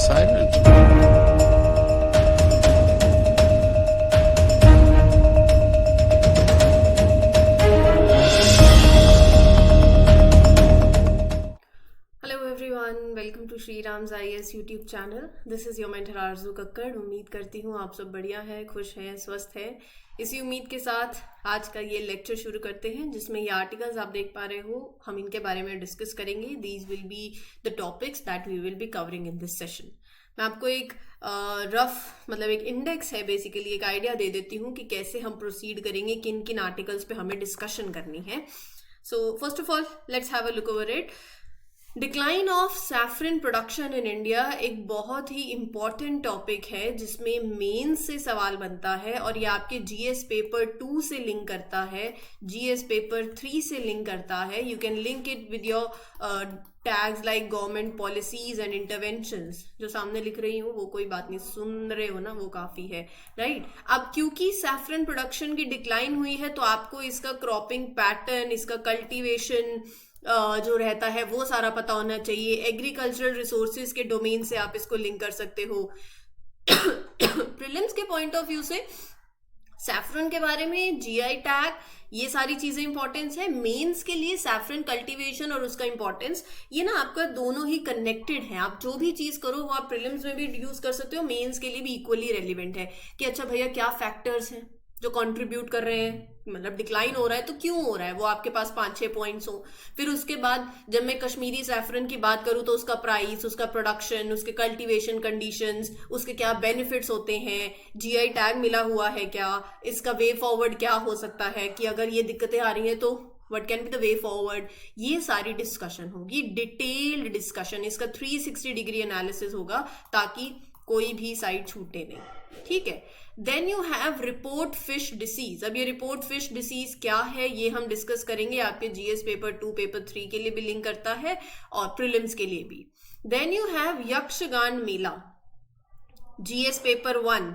silent. Hello everyone, welcome to Shri Ram's IAS YouTube channel. This is your mentor Arzoo Kakkar. उम्मीद करती हूँ आप सब बढ़िया है, खुश हैं, स्वस्थ हैं। इसी उम्मीद के साथ आज का ये लेक्चर शुरू करते हैं, जिसमें ये आर्टिकल्स आप देख पा रहे हो, हम इनके बारे में डिस्कस करेंगे। These will be the topics that we will be covering in this session. मैं आपको एक मतलब एक इंडेक्स है, बेसिकली एक आइडिया दे देती हूँ कि कैसे हम प्रोसीड करेंगे, किन किन आर्टिकल्स पे हमें डिस्कशन करनी है। So first of all let's have a look over it. Decline of saffron production in India एक बहुत ही इम्पॉर्टेंट टॉपिक है, जिसमें मेंस से सवाल बनता है और ये आपके जीएस पेपर 2 से लिंक करता है, जीएस पेपर 3 से लिंक करता है। You can link it with your tags like government policies and interventions. जो सामने लिख रही हूँ वो कोई बात नहीं, सुन रहे हो ना, वो काफी है, राइट। अब क्योंकि सैफरन प्रोडक्शन की डिक्लाइन हुई है, तो आपको इसका क्रॉपिंग पैटर्न, इसका कल्टीवेशन जो रहता है वो सारा पता होना चाहिए। एग्रीकल्चरल रिसोर्सेज के डोमेन से आप इसको लिंक कर सकते हो। प्रीलिम्स के पॉइंट ऑफ व्यू से सैफरन के बारे में, जीआई टैग, ये सारी चीजें इंपॉर्टेंस है। मेंस के लिए सैफरन कल्टीवेशन और उसका इंपॉर्टेंस, ये ना आपका दोनों ही कनेक्टेड है। आप जो भी चीज करो वो आप प्रीलिम्स में भी यूज कर सकते हो, मेंस के लिए भी इक्वली रेलिवेंट है कि अच्छा भैया क्या फैक्टर्स हैं जो कंट्रीब्यूट कर रहे हैं, मतलब डिक्लाइन हो रहा है तो क्यों हो रहा है, वो आपके पास 5-6 पॉइंट्स हो। फिर उसके बाद जब मैं कश्मीरी सैफरन की बात करूं तो उसका प्राइस, उसका प्रोडक्शन, उसके कल्टीवेशन कंडीशंस, उसके क्या बेनिफिट्स होते हैं, जीआई टैग मिला हुआ है क्या, इसका वे फॉरवर्ड क्या हो सकता है कि अगर ये दिक्कतें आ रही हैं तो what can be the way forward. ये सारी डिस्कशन होगी, डिटेल्ड डिस्कशन, इसका 360 डिग्री एनालिसिस होगा ताकि कोई भी साइड छूटे नहीं, ठीक है। Then you have report fish disease. अब ये रिपोर्ट फिश डिसीज क्या है ये हम डिस्कस करेंगे। आपके जीएस पेपर 2, पेपर 3 के लिए भी लिंक करता है और प्रीलिम्स के लिए भी। Then you have Yakshagana Mela, GS paper 1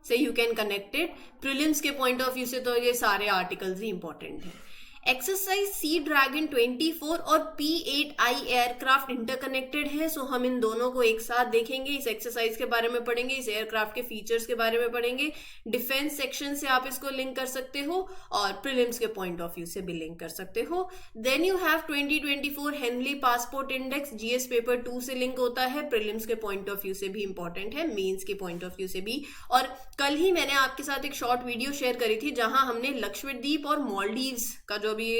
से you can connect it. Prelims के पॉइंट ऑफ व्यू से तो ये सारे आर्टिकल्स ही इंपॉर्टेंट हैं। एक्सरसाइज सी ड्रैगन 24 और P8I एयरक्राफ्ट इंटरकनेक्टेड है, सो हम इन दोनों को एक साथ देखेंगे। इस एक्सरसाइज के बारे में पढ़ेंगे, इस एयरक्राफ्ट के फीचर्स के बारे में पढ़ेंगे। डिफेंस सेक्शन से आप इसको लिंक कर सकते हो और प्रीलिम्स के पॉइंट ऑफ व्यू से भी लिंक कर सकते हो। Then you have 2024 Henley passport index, GS paper 2 से लिंक होता है, प्रीलिम्स के पॉइंट ऑफ व्यू से भी इंपॉर्टेंट है, मेंस के पॉइंट ऑफ व्यू से भी। और कल ही मैंने आपके साथ एक शॉर्ट वीडियो शेयर करी थी जहां हमने लक्षद्वीप और मालदीव्स का जो अभी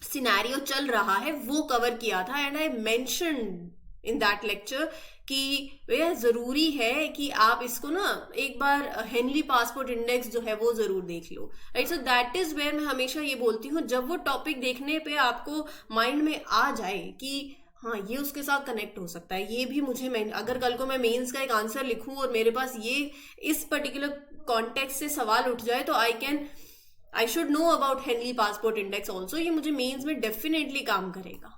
सिनेरियो चल रहा है वो कवर किया था। And I mentioned in that lecture कि यह जरूरी है कि आप इसको ना एक बार हेनली पासपोर्ट इंडेक्स जो है वो जरूर देख लो, right. So that is where मैं हमेशा ये बोलती हूँ, जब वो टॉपिक देखने पे आपको माइंड में आ जाए कि हाँ ये उसके साथ कनेक्ट हो सकता है, ये भी मुझे अगर कल को मैं मेंस का एक आंसर लिखूं और मेरे पास ये इस पर्टिकुलर कॉन्टेक्स्ट से सवाल उठ जाए तो I should know about Henley passport index also. ये मुझे मेंस में डेफिनेटली काम करेगा।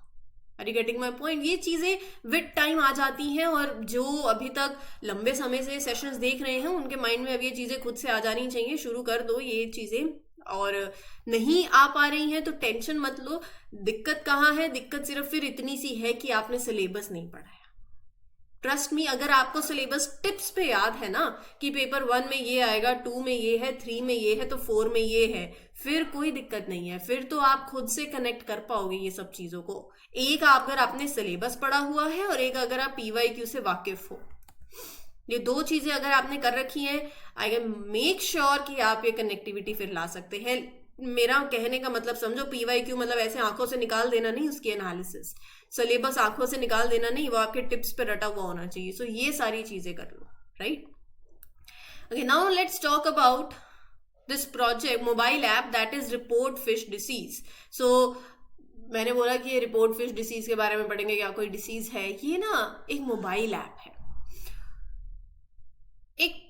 Are you getting my point? ये चीजें विद टाइम आ जाती हैं और जो अभी तक लंबे समय से सेशंस देख रहे हैं उनके माइंड में अब ये चीजें खुद से आ जानी चाहिए। शुरू कर दो ये चीजें, और नहीं आ पा रही हैं तो टेंशन मत लो। दिक्कत कहाँ है? दिक्कत सिर्फ फिर इतनी सी है कि आपने सिलेबस नहीं पढ़ा है। ट्रस्ट मी, अगर आपको सिलेबस टिप्स पे याद है ना कि पेपर 1 में ये आएगा, 2 में ये है, 3 में ये है, तो 4 में ये है, फिर कोई दिक्कत नहीं है। फिर तो आप खुद से कनेक्ट कर पाओगे ये सब चीजों को। एक अगर आपने सिलेबस पढ़ा हुआ है और एक अगर आप PYQ से वाकिफ हो, ये दो चीजें अगर आपने कर रखी हैं, आई कैन मेक श्योर कि आप ये कनेक्टिविटी फिर ला सकते हैं। मेरा कहने का मतलब समझो, PYQ मतलब ऐसे आंखों से निकाल देना नहीं उसकी एनालिसिस, सिलेबस आंखों से निकाल देना नहीं, वो आपके टिप्स पे रटा हुआ होना चाहिए। सो ये सारी चीजें कर लो, right. Okay, now let's talk about this project mobile app that is report fish disease. सो मैंने बोला कि ये रिपोर्ट फिश डिसीज के बारे में पढ़ेंगे, क्या कोई डिसीज है? ये ना एक मोबाइल ऐप है, एक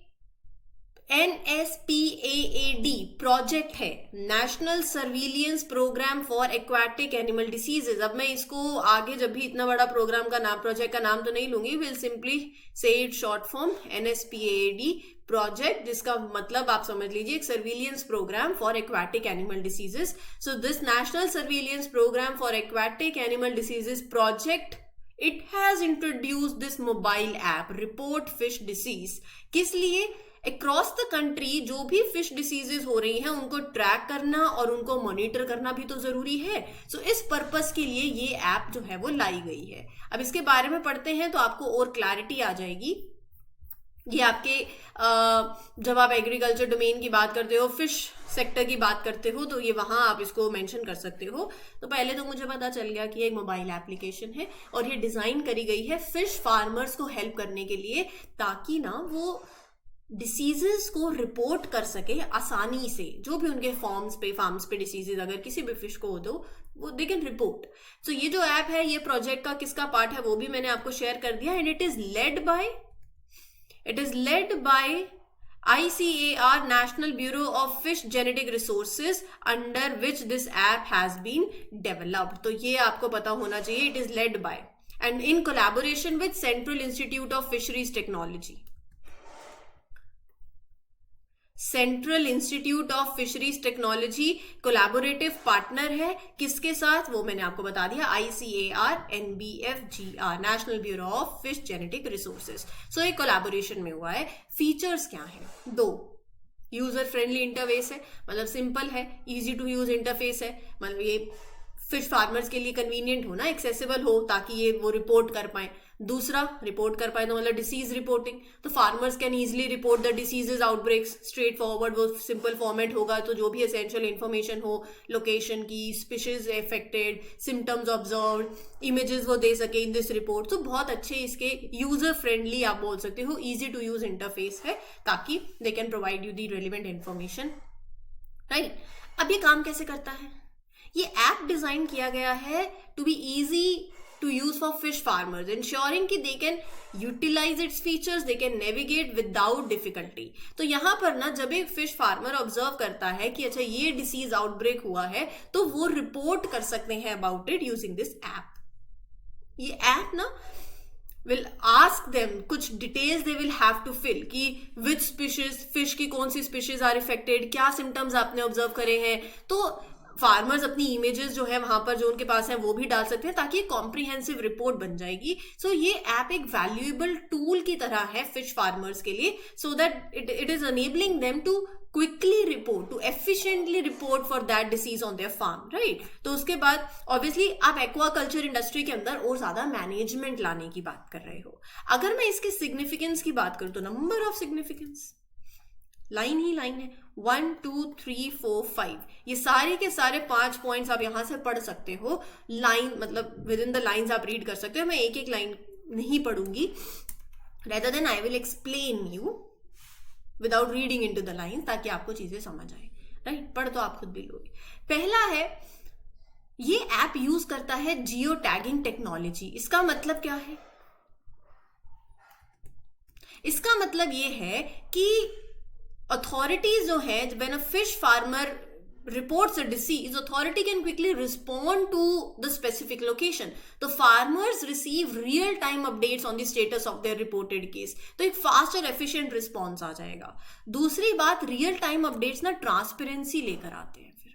NSPAAD प्रोजेक्ट है, national surveillance program for aquatic animal diseases. अब मैं इसको आगे जब भी इतना बड़ा प्रोग्राम का नाम, प्रोजेक्ट का नाम तो नहीं लूंगी, will simply say it short form NSPAAD project, जिसका मतलब आप समझ लीजिए एक surveillance program for aquatic animal diseases. So this national surveillance program for aquatic animal diseases project it has introduce this mobile app report fish disease. किस लिए? Across the country जो भी फिश डिसीजेज हो रही हैं उनको ट्रैक करना और उनको मॉनिटर करना भी तो जरूरी है। सो इस पर्पस के लिए ये ऐप जो है वो लाई गई है। अब इसके बारे में पढ़ते हैं तो आपको और क्लैरिटी आ जाएगी। ये आपके जब आप एग्रीकल्चर डोमेन की बात करते हो, फिश सेक्टर की बात करते हो, तो ये वहां आप इसको मेंशन कर सकते हो। तो पहले तो मुझे पता चल गया कि ये एक मोबाइल एप्लीकेशन है और ये डिजाइन करी गई है फिश फार्मर्स को हेल्प करने के लिए, ताकि ना वो डिसीजेस को रिपोर्ट कर सके आसानी से। जो भी उनके फार्म्स पे डिसीजेज अगर किसी भी फिश को हो तो वो दे कैन रिपोर्ट। सो ये जो ऐप है, ये प्रोजेक्ट का किसका पार्ट है वो भी मैंने आपको शेयर कर दिया। And it is led by ICAR, National Bureau of Fish Genetic Resources, under which this app has been developed. तो ये आपको पता होना चाहिए, it is led by and in collaboration with Central Institute of Fisheries Technology. Central institute of fisheries technology collaborative partner है। किसके साथ वो मैंने आपको बता दिया, ICAR NBFGR, national bureau of fish genetic resources. So ये कोलैबोरेशन में हुआ है। फीचर्स क्या है? 2, यूजर फ्रेंडली इंटरफेस है, मतलब सिंपल है, इजी टू यूज इंटरफेस है, मतलब ये फिश फार्मर्स के लिए कन्वीनियंट हो ना, एक्सेसिबल हो, ताकि ये वो रिपोर्ट कर पाए। दूसरा, रिपोर्ट कर पाए तो मतलब डिसीज रिपोर्टिंग, तो farmers can easily report the diseases outbreaks straight forward. वो सिंपल फॉर्मेट होगा, तो जो भी एसेंशियल इंफॉर्मेशन हो, लोकेशन की, species affected, symptoms observe, images वो दे सके इन दिस रिपोर्ट। तो बहुत अच्छे इसके यूजर फ्रेंडली आप बोल सकते हो, इजी टू यूज इंटरफेस है, ताकि they can provide you the relevant information, right. अब ये काम कैसे करता है? ये ऐप डिजाइन किया गया है to be easy to use for fish farmers, ensuring कि they can utilize its features, they can navigate without difficulty. तो यहाँ पर ना जब एक फिश फार्मर ऑब्जर्व करता है कि अच्छा ये डिसीज आउटब्रेक हुआ है, तो वो रिपोर्ट कर सकते हैं about it using this app. ये ऐप ना will ask them कुछ details they will have to fill कि which species, फिश की कौन सी स्पीशीज आर इफेक्टेड, क्या सिम्टम्स आपने ऑब्जर्व करे हैं। तो फार्मर्स अपनी इमेजेस जो है वहां पर जो उनके पास है वो भी डाल सकते हैं, ताकि कॉम्प्रिहेंसिव रिपोर्ट बन जाएगी। सो ये ऐप एक वैल्यूएबल टूल की तरह है फिश फार्मर्स के लिए, so that it is enabling them to quickly report, to efficiently report for that disease on their farm, right. तो उसके बाद ऑब्वियसली आप एक्वाकल्चर इंडस्ट्री के अंदर और ज्यादा मैनेजमेंट लाने की बात कर रहे हो। अगर मैं इसके सिग्निफिकेंस की बात करूं तो number of significance, line he line है, 1 2 3 4 5, ये सारे के सारे 5 पॉइंट्स आप यहां से पढ़ सकते हो। लाइन मतलब विद इन द लाइंस आप रीड कर सकते हो। मैं एक एक लाइन नहीं पढ़ूंगी, rather than I will explain you without reading into the line, ताकि आपको चीजें समझ आए, राइट। पढ़ तो आप खुद भी लोगे। पहला है, ये ऐप यूज करता है जियो टैगिंग टेक्नोलॉजी। इसका मतलब क्या है? इसका मतलब ये है कि authorities जो है, when a fish farmer reports a disease, authority can quickly respond to the specific location. तो farmers receive real time updates on the status of their reported case. तो एक fast और efficient response आ जाएगा। दूसरी बात, real time updates ना transparency लेकर आते हैं, फिर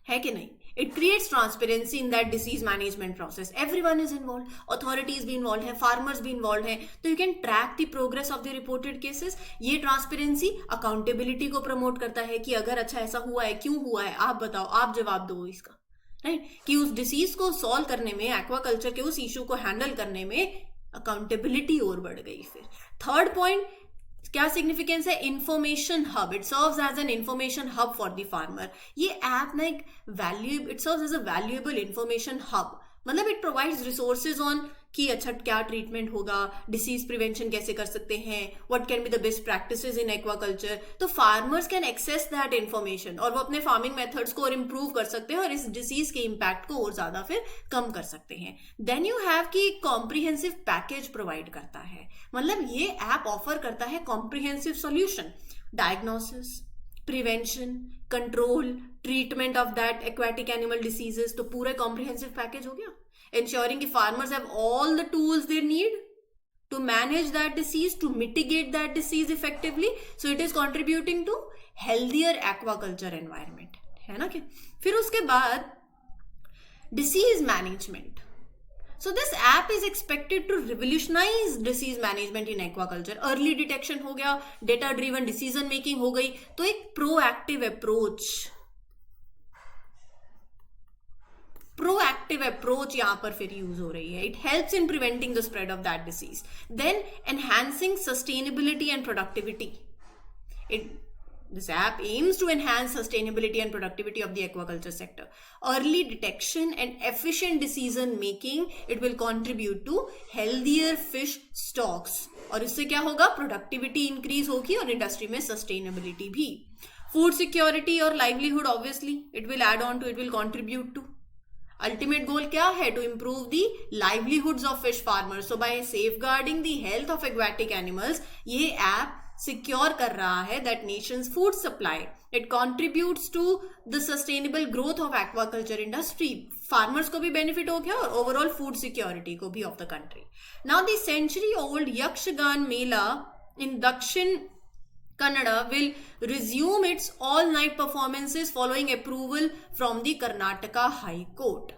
है कि नहीं? It creates transparency in that disease management process. Everyone is involved. Authorities भी involved हैं, farmers भी involved हैं, तो you can track the progress of the reported cases. ये transparency accountability को promote करता है कि अगर अच्छा ऐसा हुआ है, क्यों हुआ है, आप बताओ, आप जवाब दो इसका, राइट। कि उस डिसीज को सॉल्व करने में, एक्वाकल्चर के उस इशू को हैंडल करने में अकाउंटेबिलिटी और बढ़ गई। फिर थर्ड पॉइंट, क्या सिग्निफिकेंस है? Information hub, it serves as an information hub for the farmer. ये ऐप ना एक it serves as a valuable information hub, मतलब इट प्रोवाइड्स रिसोर्सेज ऑन कि अच्छा क्या ट्रीटमेंट होगा, डिसीज प्रिवेंशन कैसे कर सकते हैं, what can be the best practices in aquaculture. तो farmers can access that information और वो अपने फार्मिंग मेथड्स को और इम्प्रूव कर सकते हैं और इस डिसीज के इम्पैक्ट को और ज्यादा फिर कम कर सकते हैं। देन यू हैव कि कॉम्प्रिहेंसिव पैकेज प्रोवाइड करता है, मतलब ये ऐप ऑफर करता है comprehensive solution, diagnosis, prevention, control, treatment of that aquatic animal diseases. तो पूरा कॉम्प्रिहेंसिव पैकेज हो गया, ensuring कि farmers have all the tools they need to manage that disease, to mitigate that disease effectively. So it is contributing to healthier aquaculture environment, है ना? क्या फिर उसके बाद disease management. So this app is expected to revolutionize disease management in aquaculture. Early detection हो गया, data driven decision making हो गई, तो एक proactive approach यहाँ पर फिर यूज हो रही है. It helps in preventing the spread of that disease. Then enhancing sustainability and productivity. This app aims to enhance sustainability and productivity of the aquaculture sector. Early detection and efficient decision making, it will contribute to healthier fish stocks. और इससे क्या होगा? Productivity increase होगी और industry में sustainability भी. Food security और livelihood, obviously, it will add on to, it will contribute to. Ultimate goal क्या है? To improve the livelihoods of fish farmers. So by safeguarding the health of aquatic animals, ये app secure कर रहा है that nation's food supply. It contributes to the sustainable growth of aquaculture industry. Farmers को भी benefit हो गया और overall food security को भी of the country. Now the century old Yakshagana mela in Dakshina Kannada will resume its all night performances following approval from the Karnataka high court.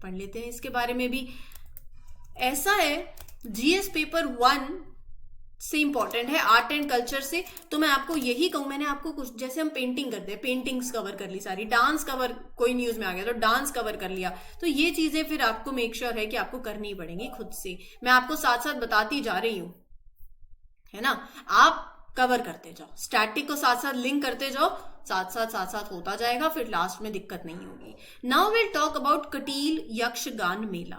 पढ़ लेते हैं इसके बारे में भी. ऐसा है, जीएस पेपर 1 से इंपॉर्टेंट है, आर्ट एंड कल्चर से. तो मैं आपको यही कहूं, मैंने आपको कुछ, जैसे हम पेंटिंग करते हैं, पेंटिंग्स कवर कर ली सारी, डांस कवर, कोई न्यूज में आ गया तो डांस कवर कर लिया, तो ये चीजें फिर आपको मेक श्योर है कि आपको करनी पड़ेंगी खुद से. मैं आपको साथ साथ बताती जा रही हूं, है ना. आप कवर करते जाओ, स्टैटिक को साथ साथ लिंक करते जाओ, साथ साथ होता जाएगा, फिर लास्ट में दिक्कत नहीं होगी. Now will talk about Kateel Yakshagana mela.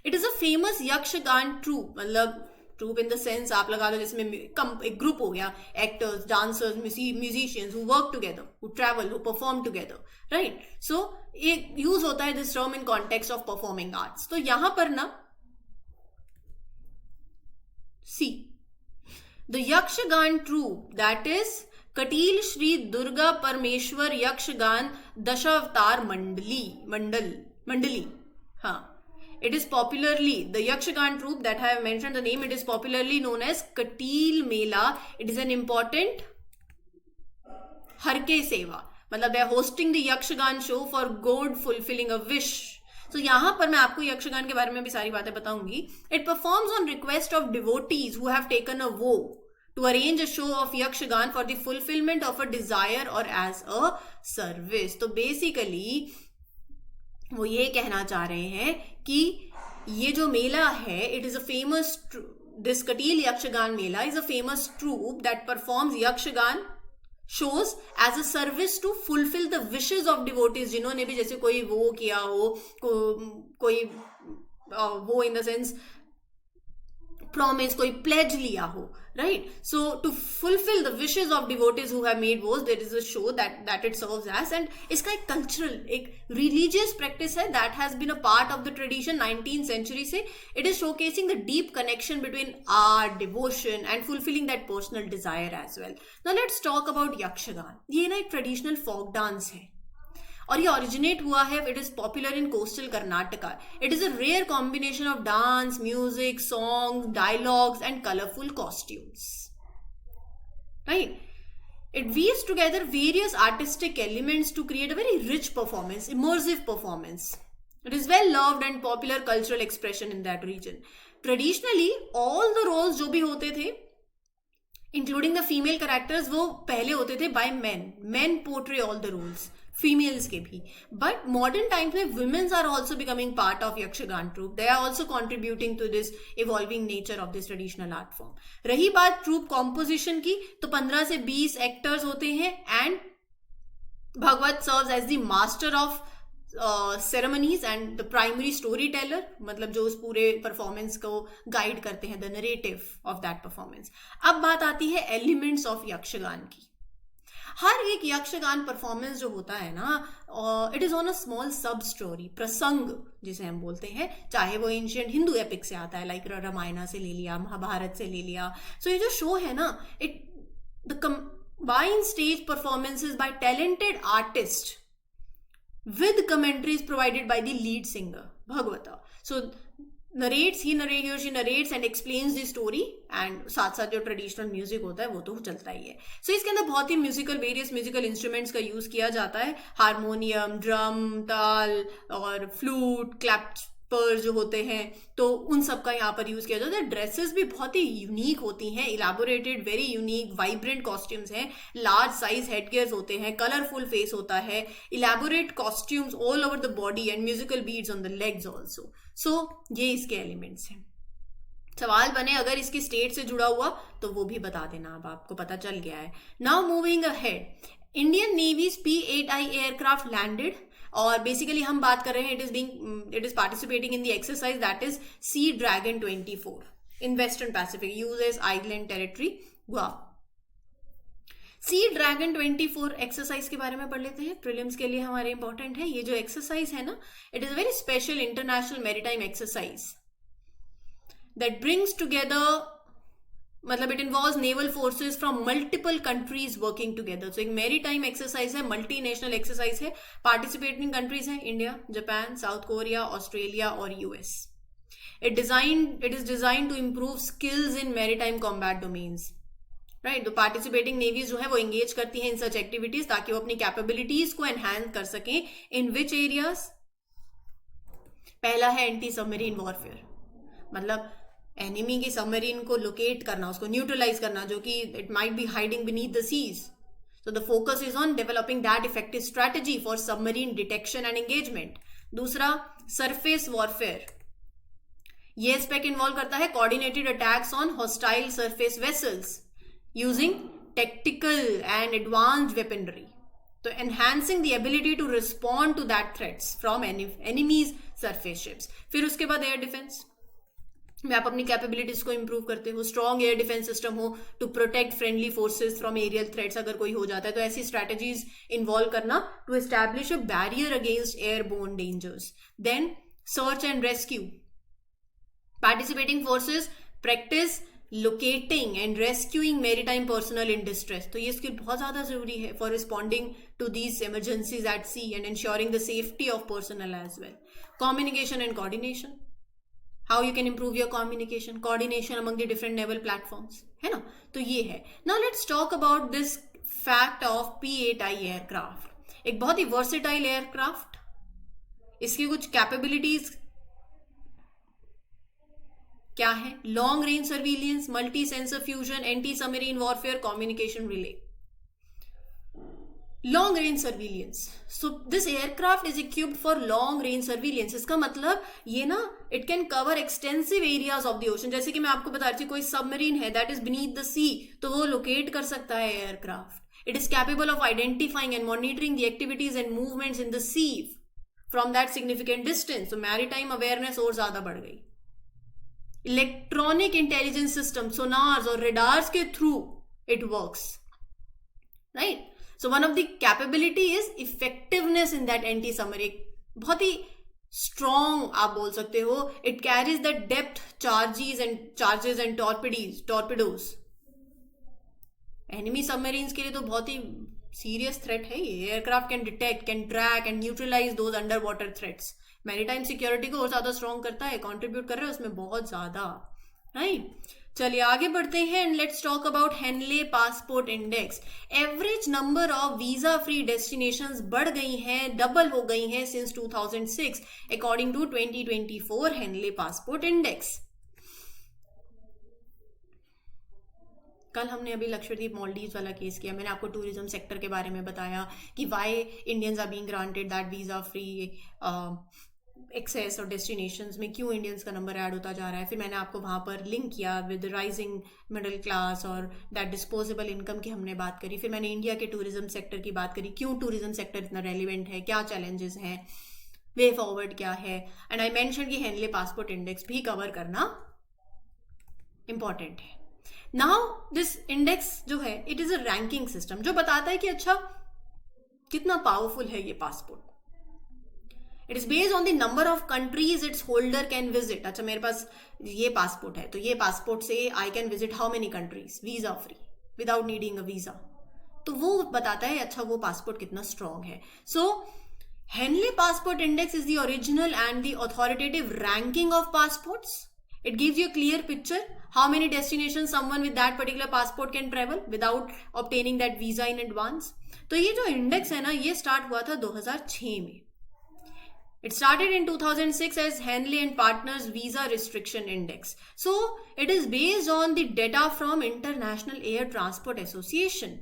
It is a famous Yakshagana troupe. मतलब ट्रूप इन द सेंस आप लगा लो जिसमें एक ग्रुप हो गया, actors, dancers, musicians who work together, who travel, who perform together, right. So एक यूज होता है this term in context of performing arts. तो यहां पर ना see the Yakshagana troupe, that is Kateel Shri Durga Parameshwari Yakshagana Dashavatar मंडली. हाँ, it is popularly, the Yakshagan troupe that I have mentioned the name, it is popularly known as Katil Mela. It is an important Harke Seva. मतलब they are hosting the Yakshagan show for God fulfilling a wish. So यहाँ पर मैं आपको यक्षगान के बारे में भी सारी बातें बताऊंगी. It performs on request of devotees who have taken a vow to arrange a show of Yakshagan for the fulfillment of a desire or as a service. तो basically वो ये कहना चाह रहे हैं कि ये जो मेला है, it is a famous, this Kateel Yakshagana Mela is a famous troupe that performs Yakshagana shows as a service to fulfil the wishes of devotees. जिन्होंने भी जैसे कोई वो किया हो, कोई वो इन द सेंस प्रॉमिस, कोई प्लेज लिया हो, right? So to fulfill the wishes of devotees who have made vows, there is a show that it serves as, and इसका एक cultural, एक religious practice है that has been a part of the tradition 19th century से. It is showcasing the deep connection between art, devotion and fulfilling that personal desire as well. Now let's talk about Yakshagana. ये ना एक traditional folk dance है और ये originate हुआ है, it is popular in coastal Karnataka. It is a rare combination of dance, music, song, dialogues and colourful costumes, right. It weaves together various artistic elements to create a very rich performance, immersive performance. It is well loved and popular cultural expression in that region. Traditionally, all the roles जो भी होते थे, including the female characters, वो पहले होते थे by men. Men portray all the roles. Females के भी. बट मॉडर्न टाइम्स में womens are also becoming part of Yakshagana troupe. They are also contributing to this evolving nature of this traditional art form. रही बात troop composition की, तो 15 से 20 actors होते हैं and Bhagavata serves as the master of ceremonies and the primary story teller, मतलब जो उस पूरे परफॉर्मेंस को गाइड करते हैं, the narrative of that performance. अब बात आती है एलिमेंट्स ऑफ यक्षगान की. हर एक यक्षगान परफॉर्मेंस जो होता है ना, it is on a small सब स्टोरी, प्रसंग जिसे हम बोलते हैं, चाहे वो एंशियंट हिंदू एपिक से आता है, लाइक रामायण से ले लिया, महाभारत से ले लिया. सो ये जो शो है ना, it the combined stage performances by talented artist with commentaries provided by the lead singer Bhagavata. So narrates he और she narrates and explains the story, and साथ साथ जो ट्रेडिशनल म्यूजिक होता है वो तो चलता ही है. सो इसके अंदर बहुत ही वेरियस म्यूजिकल इंस्ट्रूमेंट्स का यूज किया जाता है. हारमोनियम, ड्रम, ताल और फ्लूट, क्लैपर जो होते हैं, तो उन सब का यहाँ पर यूज किया जाता है. ड्रेसेस भी बहुत ही यूनिक होती हैं, elaborated, very unique, vibrant costumes हैं, लार्ज साइज हेडगियर्स होते हैं, कलरफुल फेस होता है, elaborate costumes all over the body and musical beats on the legs also. So ये इसके एलिमेंट्स हैं. सवाल बने अगर इसकी स्टेट से जुड़ा हुआ तो वो भी बता देना, अब आपको पता चल गया है. Now moving ahead, Indian navy's P-8I aircraft landed, और बेसिकली हम बात कर रहे हैं it is participating in the exercise that is sea dragon 24 in western Pacific, US's island territory Guam. Sea dragon 24 exercise के बारे में पढ़ लेते हैं, प्रीलिम्स के लिए हमारे इंपॉर्टेंट है. ये जो एक्सरसाइज है ना, it is a very special international maritime exercise that brings together, मतलब it involves naval forces from multiple countries working together. So एक मैरीटाइम एक्सरसाइज है, मल्टीनेशनल एक्सरसाइज है. पार्टिसिपेटिंग कंट्रीज हैं India, Japan, South Korea, Australia और US. It is designed to improve skills in maritime combat domains, right. तो participating navies जो है वो engage करती हैं इन सच एक्टिविटीज ताकि वो अपनी कैपेबिलिटीज को एनहांस कर सकें. In which areas? पहला है एंटी सबमरीन वॉरफेयर, मतलब एनिमी की सबमरीन को लोकेट करना, उसको न्यूट्रलाइज करना, जो कि it might be hiding beneath the seas. So the focus is on developing that effective strategy for submarine detection and engagement. दूसरा, surface warfare. ये एस्पेक्ट इन्वॉल्व करता है coordinated attacks on hostile surface vessels using tactical and advanced weaponry. So enhancing the ability to respond to that threats from enemy's surface ships. फिर उसके बाद air defense में आप अपनी कैपेबिलिटीज को इंप्रूव करते हो. स्ट्रॉन्ग एयर डिफेंस सिस्टम हो to protect friendly forces from aerial threats अगर कोई हो जाता है, तो ऐसी स्ट्रैटेजीज इन्वॉल्व करना to establish a barrier against airborne dangers. Then search and rescue. Participating forces practise locating and rescuing maritime personnel in distress. तो ये स्किल बहुत ज्यादा जरूरी है for responding to these emergencies at sea and ensuring the safety of personnel as well. Communication and coordination. How you can improve your communication, coordination among the different naval platforms, है ना. तो ये है. Now let's talk about this fact of P-8I aircraft. एक बहुत ही versatile aircraft. इसकी कुछ capabilities क्या है? Long range surveillance, multi sensor fusion, anti submarine warfare, communication relay. Long range surveillance. So this aircraft is equipped for long range surveillance. इसका मतलब ये ना, it can cover extensive areas of the ocean. जैसे कि मैं आपको बता रही थी, कोई सबमरीन है that is beneath the sea, तो वो लोकेट कर सकता है aircraft. It is capable of identifying and monitoring the activities and movements in the sea from that significant distance. तो मैरीटाइम अवेयरनेस और ज्यादा बढ़ गई. इलेक्ट्रॉनिक इंटेलिजेंस सिस्टम, सोनार्स और रेडार्स के through it works, right. So one of the capability is effectiveness in that anti-submarine. बहुत ही strong आप बोल सकते हो. It carries the depth charges and torpedoes. Enemy submarines के लिए तो बहुत ही serious threat है ये. Aircraft can detect, can track and neutralize those underwater threats. Maritime security को और ज्यादा strong करता है, contribute कर रहा है उसमें बहुत ज्यादा, right? चलिए आगे बढ़ते हैं and let's talk about Henley passport index. Average number of visa free destinations बढ़ गई हैं, डबल हो गई हैं since 2006 according to 2024 Henley passport index. कल हमने अभी लक्षद्वीप मालदीव्स वाला केस किया. मैंने आपको टूरिज्म सेक्टर के बारे में बताया कि why Indians are being granted that visa free access और डेस्टिनेशंस में क्यों इंडियंस का नंबर ऐड होता जा रहा है. फिर मैंने आपको वहाँ पर लिंक किया विद राइजिंग मिडिल क्लास और दैट डिस्पोजेबल इनकम की हमने बात करी. फिर मैंने इंडिया के टूरिज्म सेक्टर की बात करी, क्यों टूरिज्म सेक्टर इतना रेलिवेंट है, क्या चैलेंजेस हैं, वे फॉरवर्ड क्या है. एंड आई मेंशन कि हेनले पासपोर्ट इंडेक्स भी कवर करना इंपॉर्टेंट है. नाउ दिस इंडेक्स जो है it is a ranking system जो बताता है कि अच्छा कितना पावरफुल है ये passport. It is based on the number of countries it's holder can visit. अच्छा मेरे पास ये पासपोर्ट है तो ये पासपोर्ट से I can visit how many countries visa free without needing a visa. तो वो बताता है अच्छा वो पासपोर्ट कितना स्ट्रांग है. सो Henley Passport Index is the original and the authoritative ranking of passports. It gives you a clear picture how many destinations someone with that particular passport can travel without obtaining that visa in advance. तो ये जो index है ना, ये start हुआ था 2006 में. It started in 2006 as Henley and Partners Visa Restriction Index. So it is based on the data from International Air Transport Association.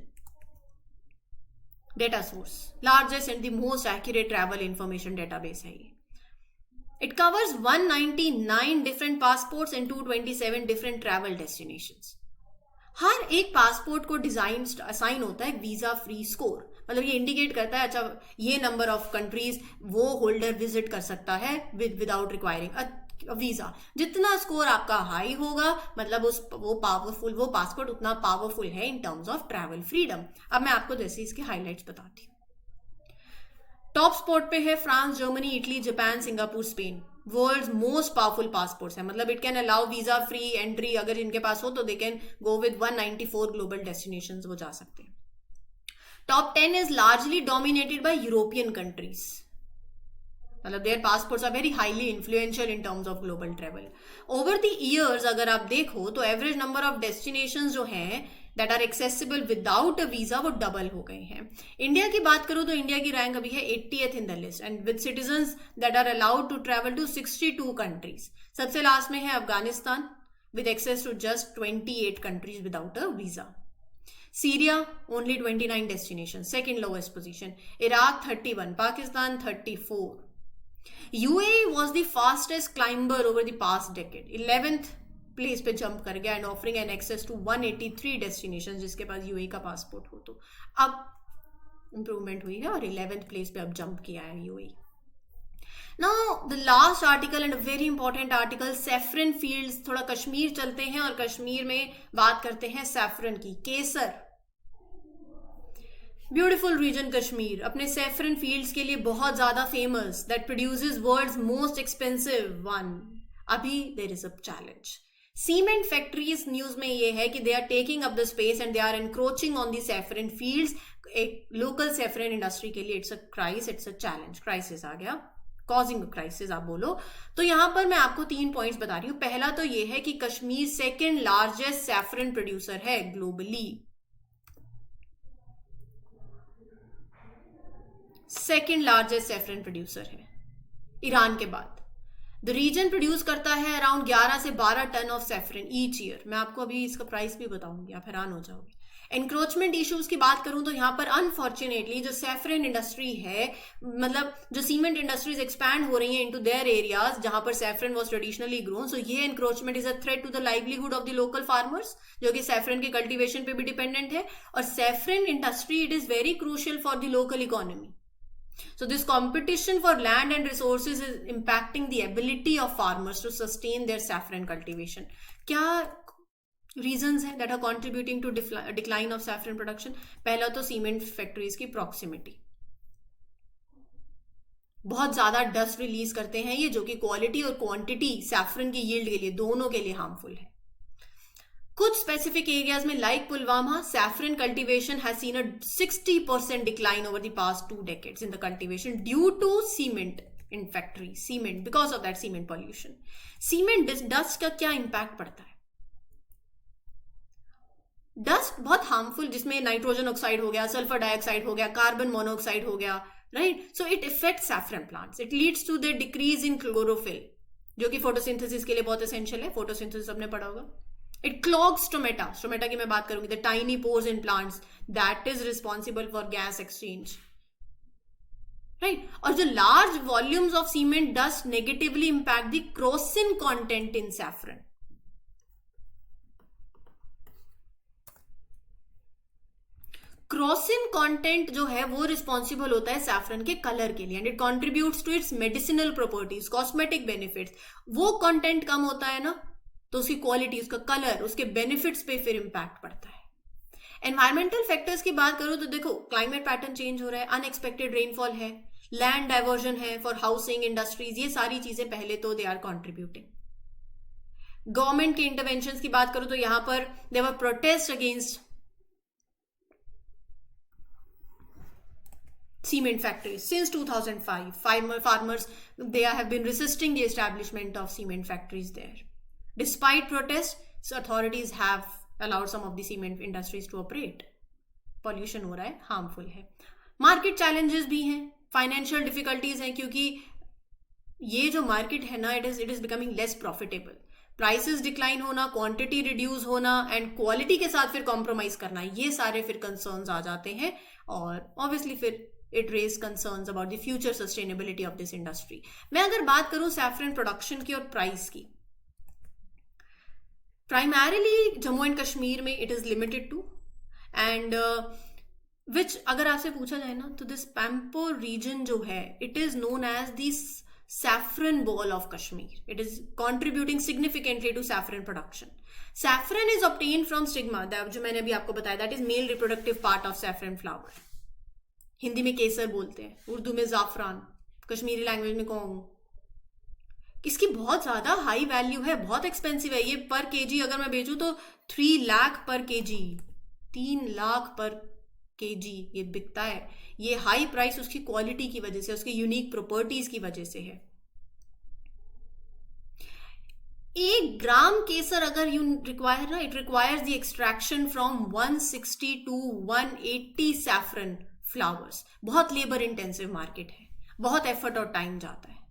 Data source, largest and the most accurate travel information database है ये. It covers 199 different passports and 227 different travel destinations. हर एक passport को design assign होता है visa free score. मतलब ये indicate करता है, अच्छा ये नंबर ऑफ कंट्रीज वो होल्डर विजिट कर सकता है विदाउट रिक्वायरिंग वीजा. जितना स्कोर आपका हाई होगा मतलब वो पासपोर्ट उतना पावरफुल है इन टर्म्स ऑफ ट्रैवल फ्रीडम. अब मैं आपको जैसे इसके हाईलाइट्स बताती हूँ. टॉप स्पॉट पे है France, Germany, Italy, Japan, Singapore, Spain. World's most powerful passports है. मतलब it can allow visa free entry. अगर इनके पास हो तो they can go with 194 global destinations, वो जा सकते हैं. Top 10 is largely dominated by European countries. मतलब their passports are very highly influential in terms of global travel. Over the years अगर आप देखो तो एवरेज नंबर ऑफ डेस्टिनेशंस जो हैं that are accessible without a visa वो double हो गए हैं. इंडिया की बात करूं तो इंडिया की रैंक अभी है 80th in the list and with citizens that are allowed to travel to 62 countries. सबसे लास्ट में है Afghanistan with access to just 28 countries without a visa. Syria only 29 destination, second lowest position. Iraq 31, Pakistan 34. UAE was the fastest climber over the past decade. 11th place पे jump कर गया and offering an access to 183 destination. जिसके पास UAE का passport हो तो अब improvement हुई है और 11th प्लेस पे अब जंप किया है UAE. Now the last article and a very important article, saffron fields. थोड़ा कश्मीर चलते हैं और कश्मीर में बात करते हैं सैफरन की. केसर, ब्यूटिफुल रीजन कश्मीर अपने सैफरन फील्ड्स के लिए बहुत ज्यादा famous. That produces world's most expensive one. अभी there is a challenge. Cement factories news में ये है कि they are taking up the space and they are encroaching on the saffron fields. एक लोकल सैफरन इंडस्ट्री के लिए it's a challenge. Crisis आ गया, कॉजिंग अ क्राइसिस आप बोलो. तो यहां पर मैं आपको 3 पॉइंट्स बता रही हूं. पहला तो ये है कि Kashmir second largest saffron producer है globally. Second largest saffron producer है ईरान के बाद. द रीजन प्रोड्यूस करता है अराउंड 11 से 12 ton of saffron each year. मैं आपको अभी इसका प्राइस भी बताऊंगी, आप हैरान हो जाओगे. एनक्रोचमेंट इश्यूज की बात करूं तो यहाँ पर अनफॉर्चुनेटली जो सैफरन इंडस्ट्री है, मतलब जो सीमेंट इंडस्ट्रीज एक्सपैंड हो रही हैं इनटू देयर एरियाज जहां पर saffron was traditionally grown. So ये encroachment is a threat to the livelihood of the local farmers जो कि सैफरन के कल्टिवेशन पे भी डिपेंडेंट है. और saffron industry it is very crucial for the local economy. So this competition for land and resources is impacting the ability of farmers to sustain their saffron cultivation. क्या reasons हैं that are contributing to decline of saffron production? पहला तो cement factories की proximity. बहुत ज्यादा dust release करते हैं ये, जो कि क्वालिटी और क्वांटिटी सैफरन की यील्ड के लिए दोनों के लिए हार्मफुल है. कुछ स्पेसिफिक एरियाज में like Pulwama saffron cultivation has seen a 60% decline over the past 2 decades in the cultivation due to cement in factory. Cement, because of that cement pollution. Cement dust का क्या इंपैक्ट पड़ता है? Dust बहुत harmful, जिसमें nitrogen oxide हो गया, sulphur dioxide हो गया, कार्बन मोनोऑक्साइड हो गया, right. So it affects saffron plants. It leads to the decrease in chlorophyll जो कि फोटोसिंथेसिस के लिए बहुत एसेंशियल है. फोटोसिंथेसिस आपने पढ़ा होगा. It clogs stomata. Stomata की मैं बात करूंगी. The tiny pores in plants that is responsible for gas exchange. Right? और जो large volumes of cement dust negatively impact the crocin content in saffron. Crocin content जो है वो रिस्पॉन्सिबल होता है सैफरन के कलर के लिए and it contributes to its medicinal properties, cosmetic benefits. वो कंटेंट कम होता है ना तो उसकी क्वालिटी, उसका कलर, उसके बेनिफिट्स पे फिर इंपैक्ट पड़ता है. एनवायरमेंटल फैक्टर्स की बात करूं तो देखो क्लाइमेट पैटर्न चेंज हो रहा है, अनएक्सपेक्टेड रेनफॉल है, लैंड डाइवर्जन है फॉर हाउसिंग इंडस्ट्रीज. ये सारी चीजें पहले तो दे आर कॉन्ट्रीब्यूटिंग. गवर्नमेंट के इंटरवेंशन की बात करूं तो यहां पर there were protest against cement factories since 2005. Farmers, they have been resisting the establishment of cement factories there. Despite protests, authorities have allowed some of the cement industries to operate. Pollution हो रहा है, harmful है. Market challenges भी हैं, financial difficulties हैं, क्योंकि ये जो मार्केट है ना, it is becoming less profitable. Prices decline होना, क्वांटिटी रिड्यूस होना एंड क्वालिटी के साथ फिर कॉम्प्रोमाइज करना, ये सारे फिर कंसर्न्स आ जाते हैं. और ऑब्वियसली फिर it raise concerns about the future sustainability of this industry. मैं अगर बात करूं सैफरन प्रोडक्शन की और प्राइस की, प्राइमरीली जम्मू एंड कश्मीर में it is limited to and which अगर आपसे पूछा जाए ना, तो दिस पैम्पोर रीजन जो है, it is known as this saffron bowl of Kashmir. It is contributing significantly to saffron production. Saffron is obtained from stigma, जो मैंने अभी आपको बताया, that is male reproductive part of saffron flower. Hindi में केसर बोलते हैं, उर्दू में जाफरान, कश्मीरी लैंग्वेज में कहूँ. इसकी बहुत ज्यादा हाई वैल्यू है, बहुत एक्सपेंसिव है. ये पर केजी अगर मैं बेचूं तो 3 लाख पर केजी, 3 लाख पर केजी ये बिकता है. ये हाई प्राइस उसकी क्वालिटी की वजह से, उसकी यूनिक प्रॉपर्टीज की वजह से है. 1 ग्राम केसर अगर यू रिक्वायर ना, it requires the extraction from 160 to 180 saffron flowers. बहुत लेबर इंटेंसिव मार्केट है, बहुत एफर्ट और टाइम जाता है.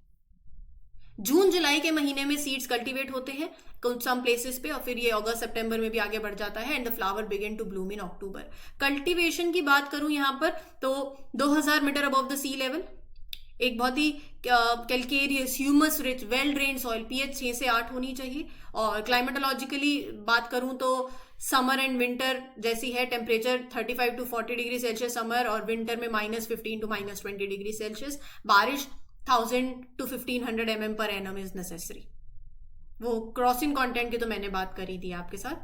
जून जुलाई के महीने में सीड्स कल्टीवेट होते हैं सम प्लेसेस पे, और फिर ये अगस्त सितंबर में भी आगे बढ़ जाता है and the flower begin to bloom in October. Cultivation की बात करूं यहां पर तो 2000 metre above the sea level, एक बहुत ही calcareous humus rich well drained soil, pH 6 से 8 होनी चाहिए. और क्लाइमेटोलॉजिकली बात करूं तो समर एंड विंटर जैसी है, temperature 35 to 40 degree Celsius summer और विंटर में -15 to -20 डिग्री सेल्सियस. बारिश 1000 to 1500 mm per annum is necessary. वो क्रॉसिंग कंटेंट की तो मैंने बात करी थी आपके साथ,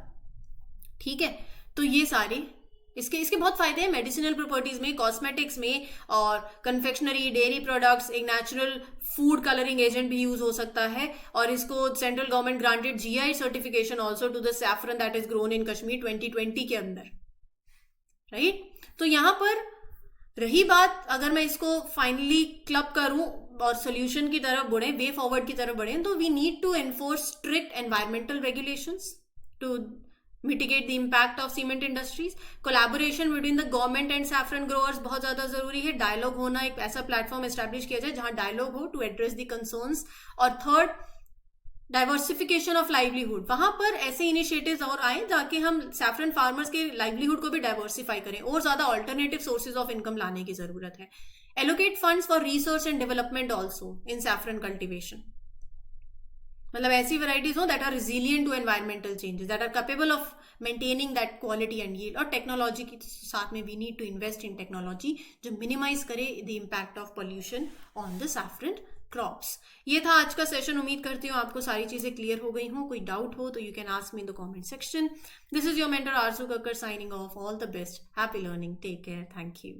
ठीक है. तो ये सारे इसके बहुत फायदे हैं मेडिसिनल प्रॉपर्टीज में, कॉस्मेटिक्स में, और कन्फेक्शनरी, डेयरी प्रोडक्ट्स. एक नेचुरल फूड कलरिंग एजेंट भी यूज हो सकता है. और इसको central government granted GI certification also to the saffron that is grown in Kashmir 2020 के अंदर, राइट. तो यहां पर रही बात, अगर मैं इसको फाइनली क्लब करूं और सोल्यूशन की तरफ बढ़े, वे फॉरवर्ड की तरफ बढ़े, तो we need to enforce strict environmental regulations to mitigate the impact of cement industries. Collaboration between the government and saffron growers बहुत ज्यादा जरूरी है. डायलॉग होना, एक ऐसा प्लेटफॉर्म एस्टैब्लिश किया जाए जहां डायलॉग हो टू एड्रेस द कंसर्न्स. और थर्ड, डाइवर्सिफिकेशन ऑफ लाइवलीहुड. वहां पर ऐसे इनिशिएटिव्स और आए ताकि हम सैफरन फार्मर्स के लाइवलीहुड को भी डाइवर्सिफाई करें, और ज्यादा ऑल्टरनेटिव सोर्सेज ऑफ इनकम लाने की जरूरत है. Allocate funds for research and development also in saffron cultivation. मतलब ऐसी वेराइटीज हो that are resilient to environmental changes, that are capable of maintaining that quality and yield. और टेक्नोलॉजी के साथ में we need to invest in technology जो minimise करे the impact of pollution on the saffron crops. ये था आज का सेशन. उम्मीद करती हूँ आपको सारी चीजें क्लियर हो गई हों. कोई डाउट हो तो you can ask me in the comment section. This is your mentor Aarzoo Kakkar signing off. All the best, happy learning, take care, thank you.